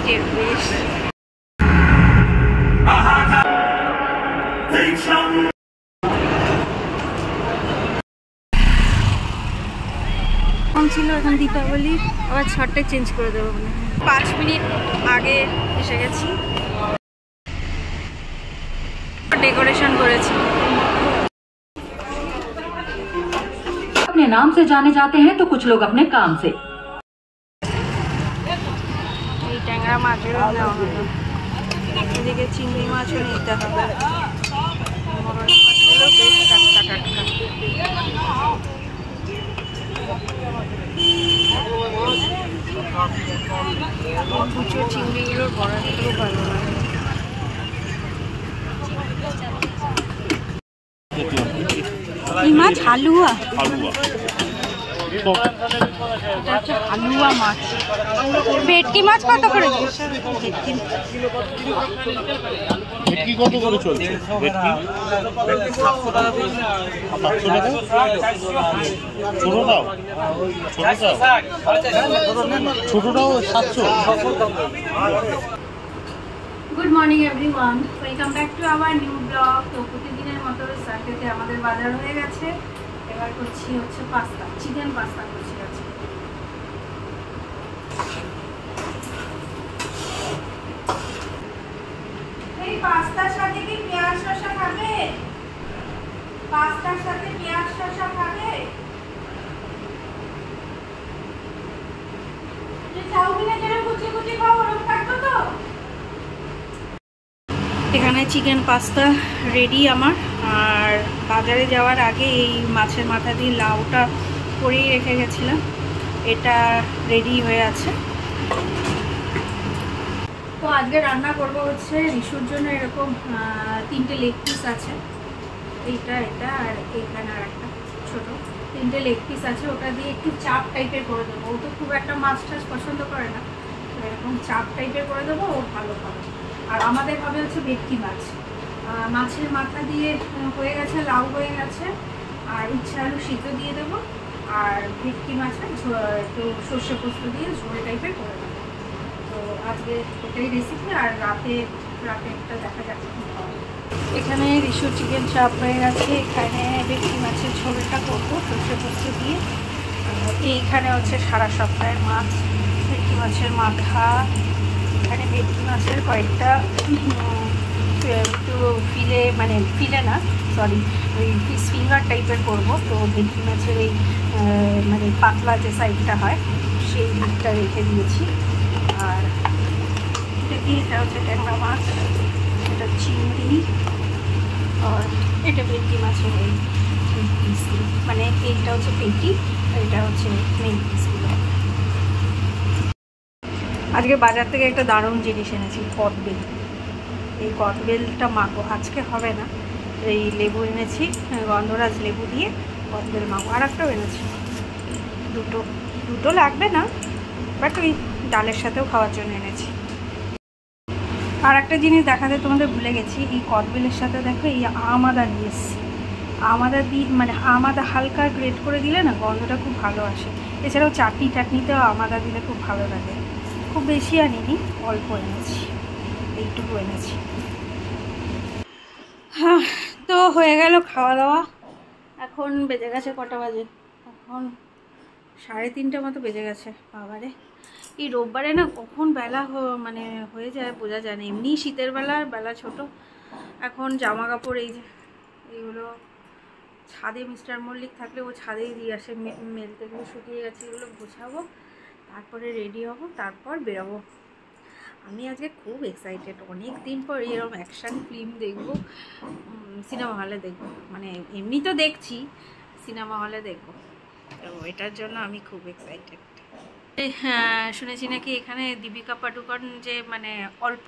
টের বেশ ছিল। এখন দীপাবলি আবার 6টায় চেঞ্জ করে দেবো, মানে 5 মিনিট আগে এসে গেছি। डेकोरेशन করেছি। अपने नाम से जाने जाते हैं तो कुछ लोग अपने काम से। এই ট্যাংরা মাছেরও নেওয়া হলো, এদিকে চিংড়ি মাছও নিতে হবে। মরণ মাছগুলো বেশ টাটকা টাটকা। কুচো চিংড়িগুলোর বড়া খেতেও ভালো লাগে। এই মাছ হালুয়া, এটা হচ্ছে হালুয়া মাছ। ভেটকি মাছ কত করে? ভেটকি কত করে চলছে? ভেটকি 700 টাকা পিস। 700 টাকা? ছোটটাও? ছোটটাও 700? Good morning everyone, welcome back to our new blog. তো প্রতিদিনের মতো সানডেতে আমাদের বাজার হয়ে গেছে। এবার করছি হচ্ছে পাস্তা, চিকেন পাস্তা করছি আজকে। এই পাস্তার সাথে কি পেঁয়াজ শসা খাবে? পাস্তার সাথে পেঁয়াজ শসা খাবে? চাউমিনে যেরকম কুচি কুচি খাও ওরকম থাকতো তো। এখানে চিকেন পাস্তা রেডি আমার। আর বাজারে যাওয়ার আগে এই মাছের মাথা দিয়ে লাউটা করেই রেখে গেছিলাম, এটা রেডি হয়ে আছে। তো আজকে রান্না করব হচ্ছে রিশুর জন্য এরকম 3টে লেগ পিস আছে, এইটা এটা আর এইখানে আর একটা ছোটো 3টে লেগ পিস আছে। ওটা দিয়ে একটু চাপ টাইপের করে দেবো। ও তো খুব একটা মাছ টাছ পছন্দ করে না, তো এরকম চাপ টাইপের করে দেবো, ও ভালো খাবে। আর আমাদের হবে হচ্ছে ভেটকি মাছ। মাছের মাথা দিয়ে হয়ে গেছে, লাউ হয়ে গেছে, আর উচ্ছে আলু সিদ্ধ দিয়ে দেবো। আর ভেটকি মাছের একটু সর্ষে পোস্ত দিয়ে ঝোল টাইপের করে দেবো। তো আজকে এটাই রেসিপি। আর রাতে একটা দেখা যাচ্ছে কী হবে। এখানে রিশু চিকেন চাপ হয়ে গেছে। এখানে ভেটকি মাছের ঝোলটা করবো সর্ষে পোস্ত দিয়ে। এইখানে হচ্ছে সারা সপ্তাহের মাছ, ভেটকি মাছের মাথা। এখানে ভেটকি মাছের কয়েকটা একটু ফিলে, মানে ফিলে না সরি, ওই ফিশ ফিঙ্গার টাইপের করবো। তো ভেটকি মাছের এই মানে পাতলা যে সাইডটা হয় সেই দিকটা রেখে দিয়েছি। আর এটা কি, এটা হচ্ছে ট্যাংরা মাছ, এটা চিংড়ি, আর এটা ভেটকি মাছের এই পিসগুলো, মানে এইটা হচ্ছে পেটি আর এটা হচ্ছে মেন পিসগুলো। আজকে বাজার থেকে একটা দারুণ জিনিস এনেছি, কদবেল। এই কদবেলটা মাখো, আজকে হবে না। এই লেবু এনেছি, গন্ধরাজ লেবু দিয়ে কদবেল মাখো। আর একটাও এনেছি, দুটো লাগবে না, বাট ওই ডালের সাথেও খাওয়ার জন্য এনেছি। আর একটা জিনিস দেখাতে তোমাদের ভুলে গেছি, এই কদবেলের সাথে দেখো এই আম আদা নিয়ে এসেছি। আম আদা দিয়ে, মানে আম আদা হালকা গ্রেট করে দিলে না গন্ধটা খুব ভালো আসে। এছাড়াও চাটনিতেও আম আদা দিলে খুব ভালো লাগে। খুব বেশি আনিনি, অল্প এনেছি, এইটুকু এনেছি। হ্যাঁ, তো হয়ে গেল খাওয়া দাওয়া। এখন বেজে গেছে কটা বাজে? এখন 3:30 মতো বেজে গেছে। বাবারে, এই রোববারে না কখন বেলা মানে হয়ে যায় বোঝা যায় না। এমনি শীতের বেলা ছোট। এখন জামা কাপড় এই যে এইগুলো ছাদে মিস্টার মল্লিক থাকলে ও ছাদেই দিয়ে আসে, মেলতে গিয়ে শুকিয়ে গেছে, এগুলো গোছাবো, তারপরে রেডি হব, তারপর বেরোবো। আমি আজকে খুব এক্সাইটেড, অনেক দিন পর এরকম অ্যাকশান ফিল্ম দেখবো, সিনেমা হলে দেখবো। মানে এমনি তো দেখছি, সিনেমা হলে দেখবো, তো এটার জন্য আমি খুব এক্সাইটেড। হ্যাঁ, শুনেছি নাকি এখানে দীপিকা পাডুকোন যে মানে অল্প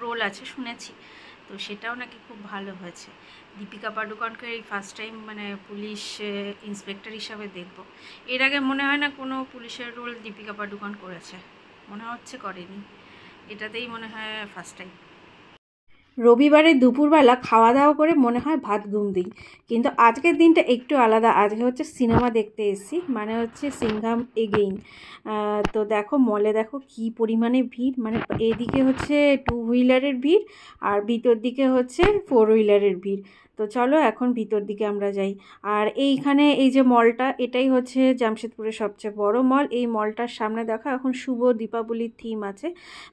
রোল আছে শুনেছি, তো সেটাও নাকি খুব ভালো হয়েছে। দীপিকা পাডুকোনকে এই ফার্স্ট টাইম মানে পুলিশ ইন্সপেক্টর হিসাবে দেখবো। এর আগে মনে হয় না কোনো পুলিশের রোল দীপিকা পাডুকোন করেছে, মনে হচ্ছে করেনি, এটাতেই মনে হয় ফার্স্ট টাইম। রবিবারে দুপুরবেলা খাওয়া দাওয়া করে মনে হয় ভাত ঘুম দিই, কিন্তু আজকের দিনটা একটু আলাদা। আজকে হচ্ছে সিনেমা দেখতে এসেছি, মানে হচ্ছে সিংঘাম এগেইন। তো দেখো মলে দেখো কি পরিমাণে ভিড়, মানে এদিকে হচ্ছে 2 হুইলারের ভিড় আর ভিতর দিকে হচ্ছে 4 হুইলারের ভিড়। তো চলো এখন ভিতর দিকে আমরা যাই। আর এইখানে এই যে মলটা, এটাই হচ্ছে জামশেদপুরের সবচেয়ে বড় মল। এই মলটার সামনে দেখো এখন শুভ দীপাবলির থিম আছে,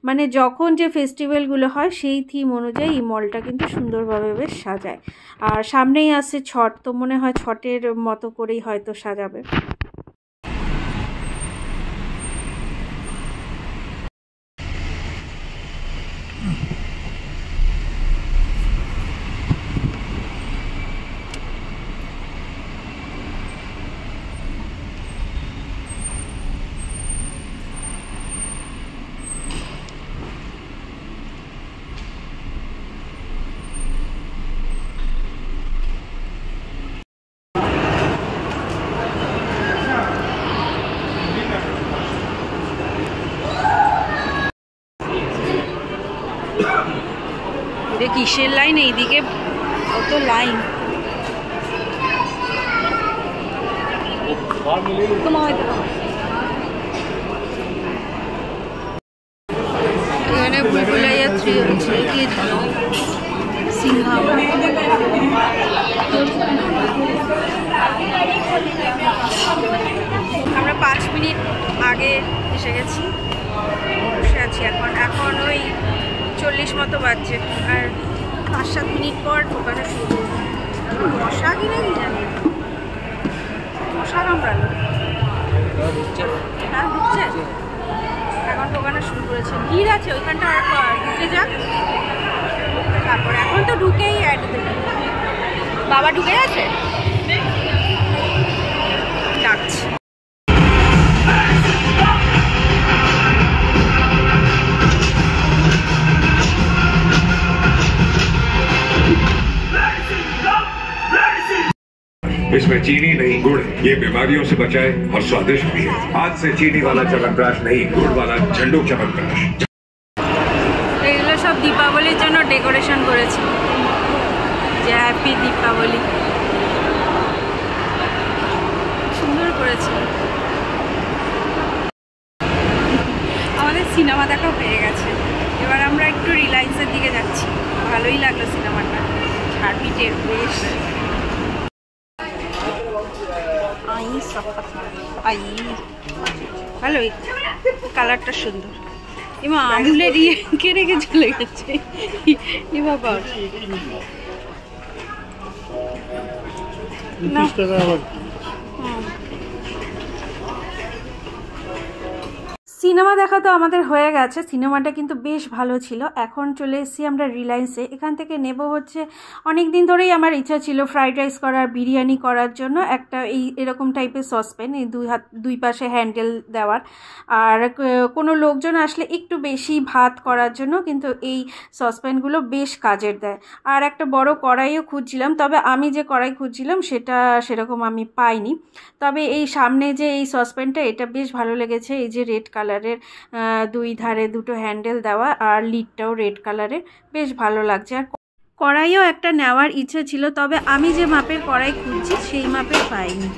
মানে যখন যে ফেস্টিভ্যালগুলো হয় সেই থিম অনুযায়ী এই মলটা কিন্তু সুন্দরভাবে বেশ সাজায়। আর সামনেই আসছে ছট, তো মনে হয় ছটের মতো করেই হয়তো সাজাবে। কিসের লাইন, এইদিকে কত লাইন। এখানে ভুলভুলাইয়া 3 হচ্ছে, সিংঘাম। আমরা 5 মিনিট আগে এসে গেছি, বসে আছি এখন ওই 40 মতো বাজছে, আর 5-7 মিনিট পর ঢোকানো শুরু। মশা কিনে কি জানি, মশা কামড়ালো। হ্যাঁ ঢুকছে, এখন ঢোকানো শুরু করেছে। ভিড় আছে ওইখানটা, ঢুকে যাক তারপরে। এখন তো ঢুকেই অ্যাড দেবে। বাবা ঢুকে আছে, ডাকছে। इसमें चीनी नहीं गुड़, ये बीमारियों से बचाए और स्वादिष्ट भी है। आज से चीनी वाला च्यवनप्राश नहीं, गुड़ वाला झंडू च्यवनप्राश। এগুলো সব দীপাবলির জন্য ডেকোরেশন করেছি, যে হ্যাপি দীপাবলি, সুন্দর করেছে। আমাদের সিনেমা দেখা হয়ে গেছে, এবার আমরা একটু রিলায়েন্সের দিকে যাচ্ছি। ভালোই লাগলো সিনেমাটা, ঝাড়পিটের বেশ। ভালো, কালারটা সুন্দর। এমা আমুলের কে রেখে চলে গেছে এ বাবা। সিনেমা দেখা তো আমাদের হয়ে গেছে, সিনেমাটা কিন্তু বেশ ভালো ছিল। এখন চলে এসেছি আমরা রিলায়েন্সে। এখান থেকে নেব হচ্ছে, অনেক দিন ধরেই আমার ইচ্ছা ছিল ফ্রাইড রাইস করার, বিরিয়ানি করার জন্য একটা এরকম টাইপের সসপ্যান, এই দুই পাশে হ্যান্ডেল দেওয়ার। আর কোনো লোকজন আসলে একটু বেশি ভাত করার জন্য কিন্তু এই সসপ্যানগুলো বেশ কাজের দেয়। আর একটা বড় কড়াইও খুঁজছিলাম, তবে আমি যে কড়াই খুঁজছিলাম সেটা সেরকম আমি পাইনি। তবে এই সামনে যে এই সসপ্যানটা, এটা বেশ ভালো লেগেছে। এই যে রেড কালারের, দুই ধারে দুটো হ্যান্ডেল দেওয়া, আর লিডটাও রেড কালারের, বেশ ভালো লাগছে। আর কড়াইও একটা নেওয়ার ইচ্ছে ছিল, তবে আমি যে মাপের কড়াই খুঁজছি সেই মাপের পাইনি।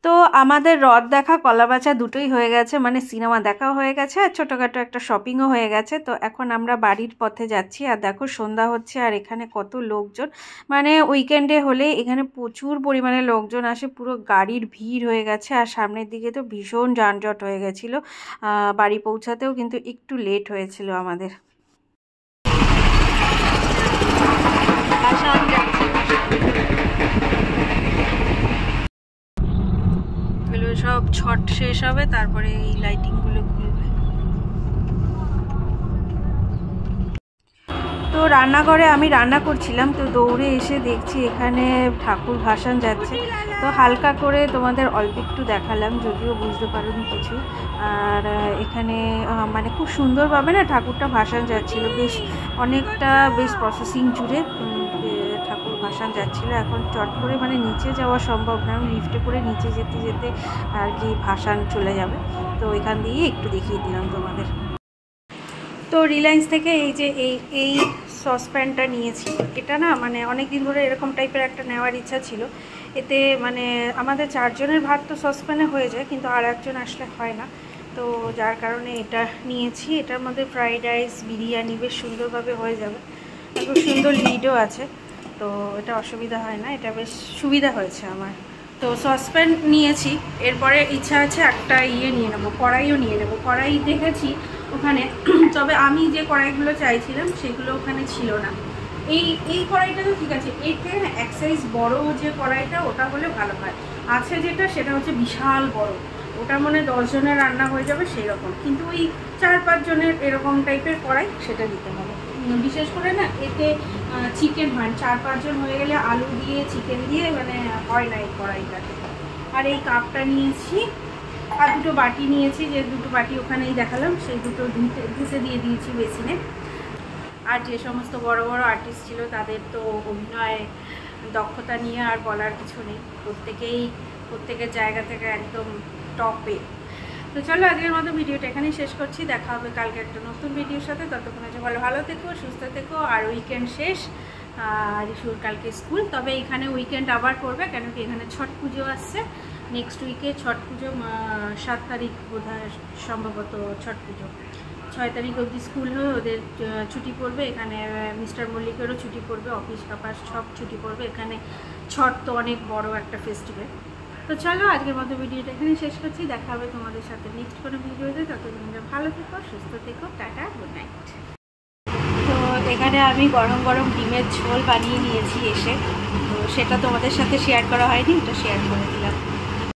তো আমাদের হ্রদ দেখা, কলাবাচা দুটোই হয়ে গেছে, মানে সিনেমা দেখাও হয়ে গেছে আর ছোটোখাটো একটা শপিংও হয়ে গেছে। তো এখন আমরা বাড়ির পথে যাচ্ছি। আর দেখো সন্ধ্যা হচ্ছে, আর এখানে কত লোকজন, মানে উইকেন্ডে হলে এখানে প্রচুর পরিমাণে লোকজন আসে, পুরো গাড়ির ভিড় হয়ে গেছে। আর সামনের দিকে তো ভীষণ যানজট হয়ে গেছিলো, বাড়ি পৌঁছাতেও কিন্তু একটু লেট হয়েছিল আমাদের। সব ছট শেষ হবে, তারপরে এই লাইটিংগুলো খুলবে। তো রান্নাঘরে আমি রান্না করছিলাম, তো দৌড়ে এসে দেখছি এখানে ঠাকুর ভাসান যাচ্ছে। তো হালকা করে তোমাদের অল্প একটু দেখালাম, যদিও বুঝতে পারোনি কিছু। আর এখানে মানে খুব সুন্দরভাবে না ঠাকুরটা ভাসান যাচ্ছিল, অনেকটা প্রসেসিং জুড়ে ঠাকুর ভাসান যাচ্ছিলো। এখন চট করে মানে নিচে যাওয়া সম্ভব না, লিফটে করে নিচে যেতে যেতে আর কি ভাসান চলে যাবে। তো এখান দিয়ে একটু দেখিয়ে দিলাম তোমাদের। তো রিলায়েন্স থেকে এই যে এই সসপ্যানটা নিয়েছি। এটা না মানে অনেক দিন ধরে এরকম টাইপের একটা নেওয়ার ইচ্ছা ছিল। এতে মানে আমাদের 4 জনের ভাত তো সসপ্যানে হয়ে যায়, কিন্তু আর একজন আসলে হয় না। তো যার কারণে এটা নিয়েছি। এটার মধ্যে ফ্রাইড রাইস, বিরিয়ানি বেশ সুন্দরভাবে হয়ে যাবে। খুব সুন্দর লিডও আছে, তো এটা অসুবিধা হয় না, এটা বেশ সুবিধা হয়েছে আমার। তো সসপ্যান নিয়েছি, এরপরে ইচ্ছা আছে একটা নিয়ে নেবো, কড়াইও নিয়ে নেবো। কড়াই দেখেছি ওখানে, তবে আমি যে কড়াইগুলো চাইছিলাম সেগুলো ওখানে ছিল না। এই কড়াইটা তো ঠিক আছে, এর থেকে না এক সাইজ বড় যে কড়াইটা ওটা হলে ভালো হয়। আছে যেটা সেটা হচ্ছে বিশাল বড়, ওটা মনে 10 জনের রান্না হয়ে যাবে সেই রকম, কিন্তু ওই 4-5 জনের এরকম টাইপের কড়াই সেটা দিতে হবে। বিশেষ করে না এতে চিকেন হয়, 4-5 জন হয়ে গেলে আলু দিয়ে চিকেন দিয়ে মানে হয় না এই কড়াইটাতে। আর এই কাপটা নিয়েছি, আর দুটো বাটি নিয়েছি, যে দুটো বাটি ওখানেই দেখালাম, সেই দুটো ধুতে দিয়ে দিয়েছি বেসিনে। আর যে সমস্ত বড় বড় আর্টিস্ট ছিল তাদের তো অভিনয় দক্ষতা নিয়ে আর বলার কিছু নেই, প্রত্যেকের জায়গা থেকে একদম টপে। তো চলো আজকের মতো ভিডিওটা এখানেই শেষ করছি। দেখা হবে কালকে একটা নতুন ভিডিওর সাথে। ততক্ষণে যে ভালো থেকো, সুস্থ থেকো। আর উইকেন্ড শেষ, রিশুর কালকে স্কুল, তবে এখানে উইকেন্ড আবার করবে, কেন কি এখানে ছট পুজো আসছে নেক্সট উইকে। ছট পুজো 7 তারিখ বোধহয়, সম্ভবত ছট পুজো 6 তারিখ অবধি স্কুল হয়ে ওদের ছুটি পড়বে। এখানে মিস্টার মল্লিকেরও ছুটি পড়বে, অফিস কাপাস সব ছুটি পড়বে। এখানে ছট তো অনেক বড় একটা ফেস্টিভ্যাল। তো চলো আজকের মতো ভিডিওটা এখানে শেষ করছি। দেখা হবে তোমাদের সাথে নেক্সট কোনো ভিডিওতে। ততদিন ভালো থেকো, সুস্থ থেকো, টাটা, গুড নাইট। তো এখানে আমি গরম গরম ডিমের ঝোল বানিয়ে নিয়েছি এসে, তো সেটা তোমাদের সাথে শেয়ার করা হয়নি, ওটা শেয়ার করে দিলাম।